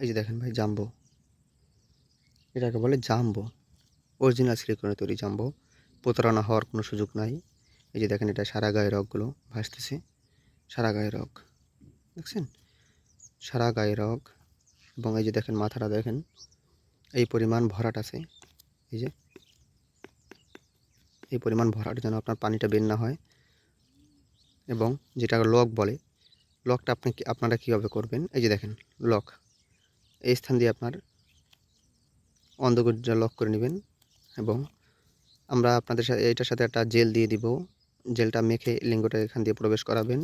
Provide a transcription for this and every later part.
এই যে দেখেন ভাই জাম্বো, এটাকে বলে জাম্বো, অরিজিনাল সিলিকনের তৈরি জাম্বো। প্রতারণা হওয়ার কোনো সুযোগ নাই। এই যে দেখেন এটা সারা গায়ে রগগুলো ভাসতেছে, সারা গায়ে রগ দেখছেন, সারা গায়ে রগ। এবং এই যে দেখেন মাথাটা দেখেন এই পরিমাণ ভরাট আছে, এই যে এই পরিমাণ ভরাট যেন আপনার পানিটা বের না হয়। এবং যেটা লক বলে, লকটা আপনারা কীভাবে করবেন, এই যে দেখেন লক, এই স্থান দিয়ে আপনার অন্ধকুরটা লক করে নেবেন। এবং আমরা আপনাদের সাথে এইটার সাথে একটা জেল দিয়ে দিব, জেলটা মেখে লিঙ্গটা এখান দিয়ে প্রবেশ করাবেন।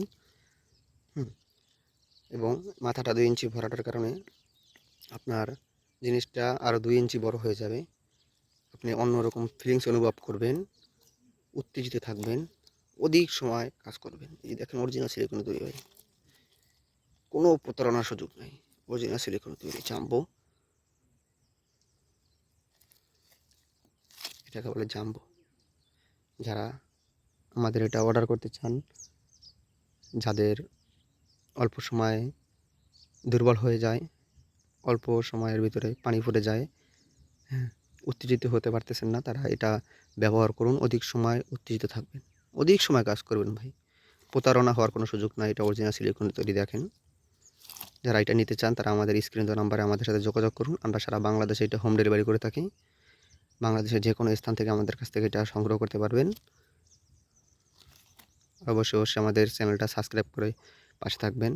এবং মাথাটা 2 ইঞ্চি ভরাটার কারণে আপনার জিনিসটা আরও 2 ইঞ্চি বড় হয়ে যাবে। আপনি অন্যরকম ফিলিংস অনুভব করবেন, উত্তেজিত থাকবেন, অধিক সময় কাজ করবেন। এই যে দেখেন অরিজিনাল সিলিকন তৈরি হয়, কোনো প্রতারণার সুযোগ নাই। অরিজিনাল সিলিকন তৈরি জাম্বো, এটাকে বলে জাম্বো। যারা আমাদের এটা অর্ডার করতে চান, যাদের অল্প সময়ে দুর্বল হয়ে যায়, অল্প সময়ের ভিতরে পানি ফুটে যায়, হ্যাঁ, উত্তেজিত হতে পারতেছেন না, তারা এটা ব্যবহার করুন। অধিক সময় উত্তেজিত থাকবেন, অধিক সময় কাজ করবেন ভাই। প্রতারণা হওয়ার কোনো সুযোগ নাই। এটা অরিজিনাল সিলিকন তৈরি দেখেন। যারা এটা নিতে চান তারা আমাদের স্ক্রিন দেওয়া নাম্বারে আমাদের সাথে যোগাযোগ করুন। আমরা সারা বাংলাদেশে এটা হোম ডেলিভারি করে থাকি। বাংলাদেশের যে কোনো স্থান থেকে আমাদের কাছ থেকে এটা সংগ্রহ করতে পারবেন। অবশ্যই আমাদের চ্যানেলটা সাবস্ক্রাইব করে পাশে থাকবেন।